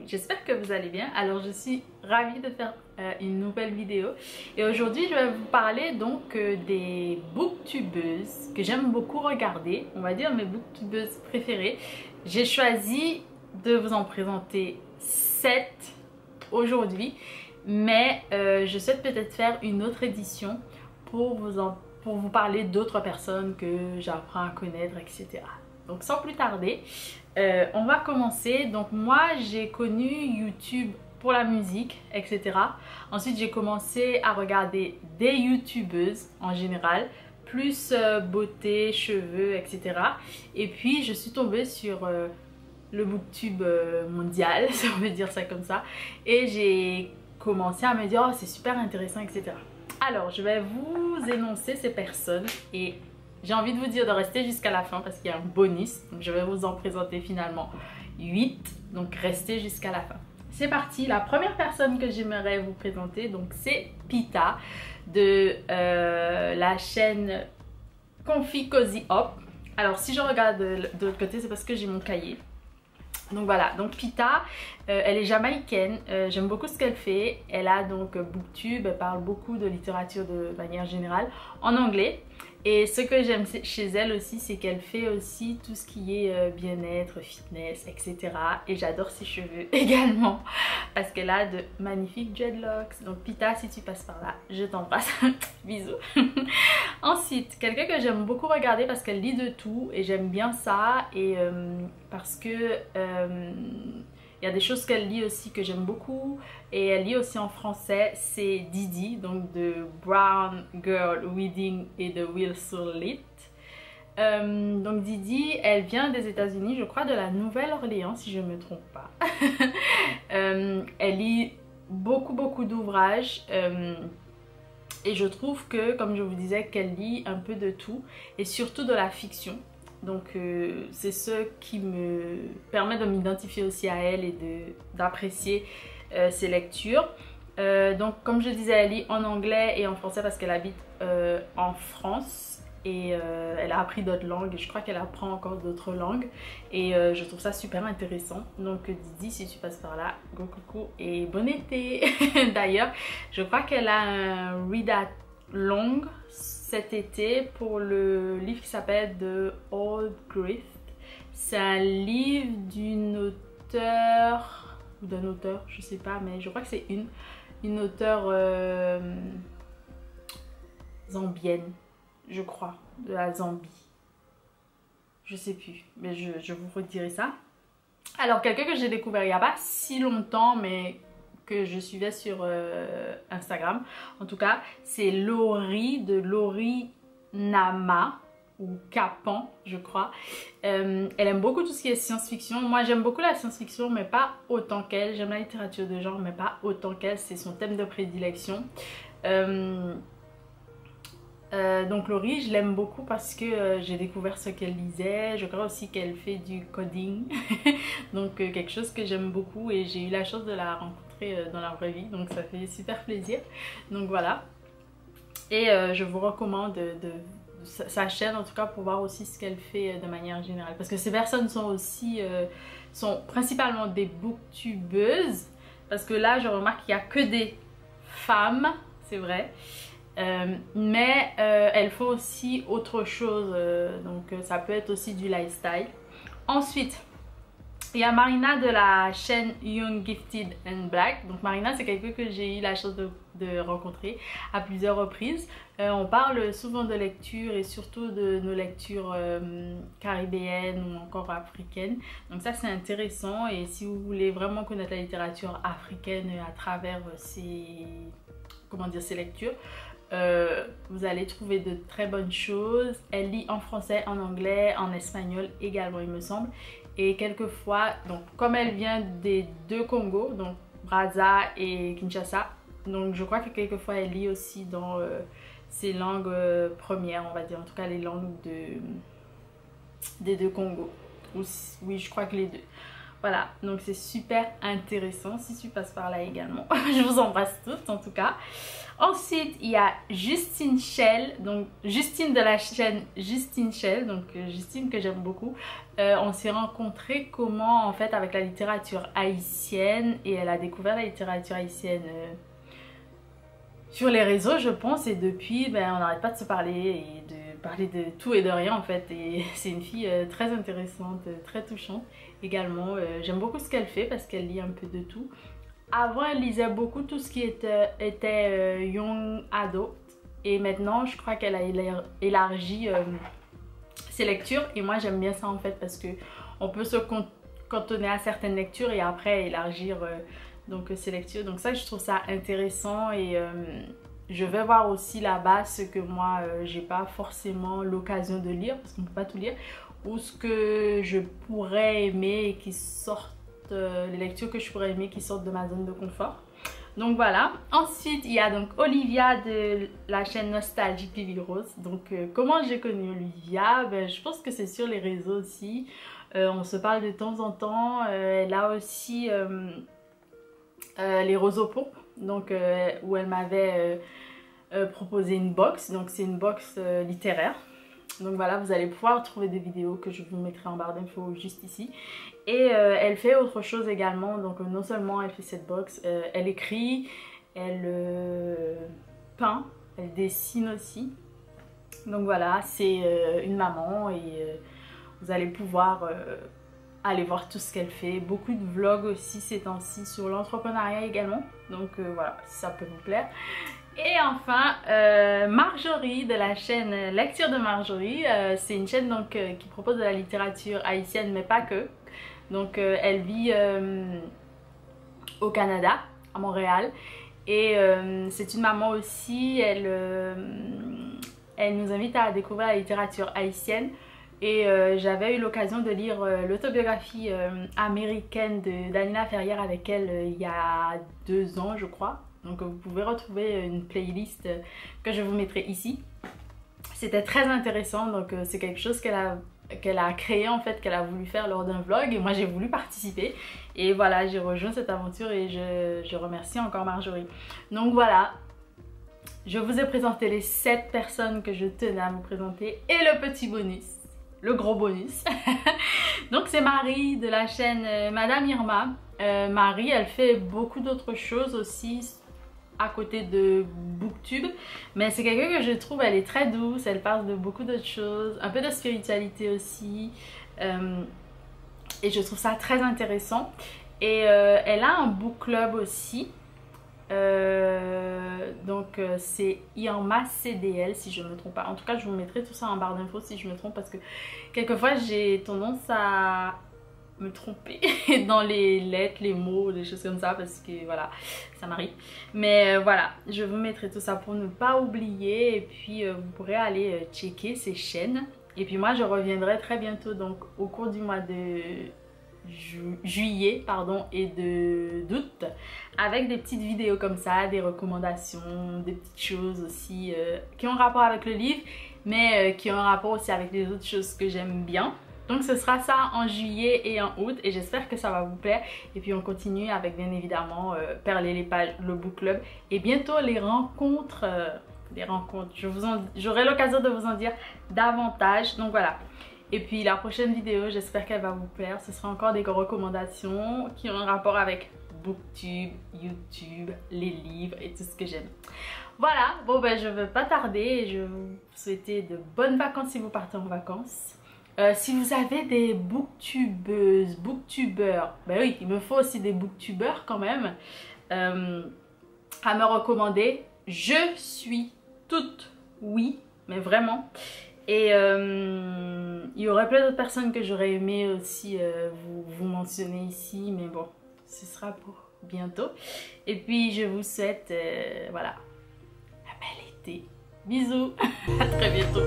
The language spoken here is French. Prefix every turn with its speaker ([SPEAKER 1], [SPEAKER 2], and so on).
[SPEAKER 1] j'espère que vous allez bien. Alors je suis ravie de faire une nouvelle vidéo et aujourd'hui je vais vous parler donc des booktubeuses que j'aime beaucoup regarder, on va dire mes booktubeuses préférées. J'ai choisi de vous en présenter 7 aujourd'hui, mais je souhaite peut-être faire une autre édition pour vous parler d'autres personnes que j'apprends à connaître, etc. Donc sans plus tarder, on va commencer. Donc moi j'ai connu YouTube pour la musique, etc. Ensuite j'ai commencé à regarder des youtubeuses en général, plus beauté, cheveux, etc. Et puis je suis tombée sur le booktube mondial, si on veut dire ça comme ça. Et j'ai commencé à me dire oh c'est super intéressant, etc. Alors je vais vous énoncer ces personnes et j'ai envie de vous dire de rester jusqu'à la fin parce qu'il y a un bonus. Donc je vais vous en présenter finalement 8. Donc restez jusqu'à la fin. C'est parti. La première personne que j'aimerais vous présenter, donc c'est Pita de la chaîne Comfy Cozy Up. Alors si je regarde de l'autre côté, c'est parce que j'ai mon cahier. Donc voilà, donc Pita, elle est jamaïcaine, j'aime beaucoup ce qu'elle fait. Elle a donc booktube, elle parle beaucoup de littérature de manière générale en anglais. Et ce que j'aime chez elle aussi, c'est qu'elle fait aussi tout ce qui est bien-être, fitness, etc. Et j'adore ses cheveux également parce qu'elle a de magnifiques dreadlocks. Donc Pita, si tu passes par là, je t'embrasse. Bisous. Ensuite, quelqu'un que j'aime beaucoup regarder parce qu'elle lit de tout et j'aime bien ça. Et parce que il y a des choses qu'elle lit aussi que j'aime beaucoup et elle lit aussi en français, c'est Didi, donc de Brown Girl Reading et de Will Surlit. Donc Didi, elle vient des États-Unis, je crois de la Nouvelle-Orléans si je ne me trompe pas. Elle lit beaucoup d'ouvrages et je trouve que, comme je vous disais, qu'elle lit un peu de tout et surtout de la fiction. Donc c'est ce qui me permet de m'identifier aussi à elle et d'apprécier ses lectures. Donc comme je disais, elle lit en anglais et en français parce qu'elle habite en France et elle a appris d'autres langues et je crois qu'elle apprend encore d'autres langues et je trouve ça super intéressant. Donc Didi, si tu passes par là, go coucou et bon été. D'ailleurs je crois qu'elle a un read along cet été pour le livre qui s'appelle The Old Grift. C'est un livre d'une auteure ou d'un auteur, je sais pas, mais je crois que c'est une auteure zambienne, je crois, de la Zambie. Je sais plus, mais je vous redirai ça. Alors quelqu'un que j'ai découvert il n'y a pas si longtemps, mais que je suivais sur Instagram. En tout cas, c'est Laurie de Laurie Nama ou Capan, je crois. Elle aime beaucoup tout ce qui est science-fiction. Moi, j'aime beaucoup la science-fiction, mais pas autant qu'elle. J'aime la littérature de genre, mais pas autant qu'elle. C'est son thème de prédilection. Donc Laurie, je l'aime beaucoup parce que j'ai découvert ce qu'elle lisait. Je crois aussi qu'elle fait du coding. Donc quelque chose que j'aime beaucoup et j'ai eu la chance de la rencontrer dans la vraie vie, donc ça fait super plaisir. Donc voilà, et je vous recommande sa chaîne en tout cas pour voir aussi ce qu'elle fait de manière générale parce que ces personnes sont aussi sont principalement des booktubeuses parce que là je remarque qu'il n'y a que des femmes, c'est vrai, mais elles font aussi autre chose, donc ça peut être aussi du lifestyle. Ensuite il y a Marina de la chaîne Young Gifted and Black. Donc Marina, c'est quelqu'un que j'ai eu la chance de rencontrer à plusieurs reprises. On parle souvent de lecture et surtout de nos lectures caribéennes ou encore africaines. Donc ça c'est intéressant et si vous voulez vraiment connaître la littérature africaine à travers ces lectures, vous allez trouver de très bonnes choses. Elle lit en français, en anglais, en espagnol également il me semble. Et quelquefois, donc comme elle vient des deux Congos, donc Brazza et Kinshasa, donc je crois que quelquefois elle lit aussi dans ses langues premières, on va dire, en tout cas les langues des deux Congos. Oui, je crois que les deux. Voilà, donc c'est super intéressant si tu passes par là également. Je vous embrasse toutes en tout cas. Ensuite, il y a Justine Shell, donc Justine de la chaîne Justine Shell, donc Justine que j'aime beaucoup. On s'est rencontrés comment en fait avec la littérature haïtienne, et elle a découvert la littérature haïtienne sur les réseaux je pense, et depuis on n'arrête pas de se parler et de parler de tout et de rien en fait, et c'est une fille très intéressante, très touchante également. J'aime beaucoup ce qu'elle fait parce qu'elle lit un peu de tout. Avant elle lisait beaucoup tout ce qui était young adult, et maintenant je crois qu'elle a élargi ses lectures, et moi j'aime bien ça en fait parce que on peut se cantonner à certaines lectures et après élargir donc ses lectures. Donc ça je trouve ça intéressant, et je vais voir aussi là-bas ce que moi j'ai pas forcément l'occasion de lire parce qu'on peut pas tout lire, ou ce que je pourrais aimer et qui sortent, les lectures que je pourrais aimer qui sortent de ma zone de confort. Donc voilà. Ensuite il y a donc Olivia de la chaîne Nostalgique Vivi Rose. Donc comment j'ai connu Olivia? Je pense que c'est sur les réseaux aussi. On se parle de temps en temps. Elle a aussi les roseaux pourpres, donc où elle m'avait proposé une box. Donc c'est une box littéraire. Donc voilà, vous allez pouvoir trouver des vidéos que je vous mettrai en barre d'infos juste ici. Et elle fait autre chose également, donc non seulement elle fait cette box, elle écrit, elle peint, elle dessine aussi. Donc voilà, c'est une maman, et vous allez pouvoir aller voir tout ce qu'elle fait. Beaucoup de vlogs aussi ces temps-ci sur l'entrepreneuriat également. Donc voilà, si ça peut vous plaire. Et enfin, Marjorie de la chaîne Lecture de Marjorie. C'est une chaîne donc, qui propose de la littérature haïtienne, mais pas que. Donc elle vit au Canada, à Montréal. Et c'est une maman aussi. Elle nous invite à découvrir la littérature haïtienne. Et j'avais eu l'occasion de lire l'autobiographie américaine de Danila Ferrière avec elle il y a 2 ans je crois. Donc vous pouvez retrouver une playlist que je vous mettrai ici. C'était très intéressant, donc c'est quelque chose qu'elle a créé en fait, qu'elle a voulu faire lors d'un vlog, et moi j'ai voulu participer. Et voilà, j'ai rejoint cette aventure, et je remercie encore Marjorie. Donc voilà, je vous ai présenté les 7 personnes que je tenais à vous présenter, et le petit bonus, le gros bonus. Donc c'est Marie de la chaîne Madame Irma. Marie, elle fait beaucoup d'autres choses aussi à côté de Booktube, mais c'est quelqu'un que je trouve, elle est très douce, elle parle de beaucoup d'autres choses, un peu de spiritualité aussi, et je trouve ça très intéressant. Et elle a un book club aussi, donc c'est Irma CDL si je ne me trompe pas. En tout cas je vous mettrai tout ça en barre d'infos si je me trompe, parce que quelquefois j'ai tendance à me tromper dans les lettres, les mots, des choses comme ça, parce que voilà, ça m'arrive. Mais voilà, je vous mettrai tout ça pour ne pas oublier, et puis vous pourrez aller checker ces chaînes. Et puis moi je reviendrai très bientôt, donc au cours du mois de juillet pardon, et d'août, avec des petites vidéos comme ça, des recommandations, des petites choses aussi qui ont rapport avec le livre, mais qui ont un rapport aussi avec les autres choses que j'aime bien. Donc ce sera ça en juillet et en août, et j'espère que ça va vous plaire. Et puis on continue avec bien évidemment Perler les pages, le book club, et bientôt les rencontres. J'aurai l'occasion de vous en dire davantage. Donc voilà. Et puis la prochaine vidéo, j'espère qu'elle va vous plaire. Ce sera encore des recommandations qui ont un rapport avec Booktube, YouTube, les livres et tout ce que j'aime. Voilà, bon je ne veux pas tarder, et je vais vous souhaiter de bonnes vacances si vous partez en vacances. Si vous avez des booktubeuses, booktubeurs, oui, il me faut aussi des booktubeurs quand même, à me recommander. Je suis toute oui, mais vraiment. Et il y aurait plein d'autres personnes que j'aurais aimé aussi vous mentionner ici, mais bon, ce sera pour bientôt. Et puis je vous souhaite, voilà, un bel été. Bisous, à très bientôt.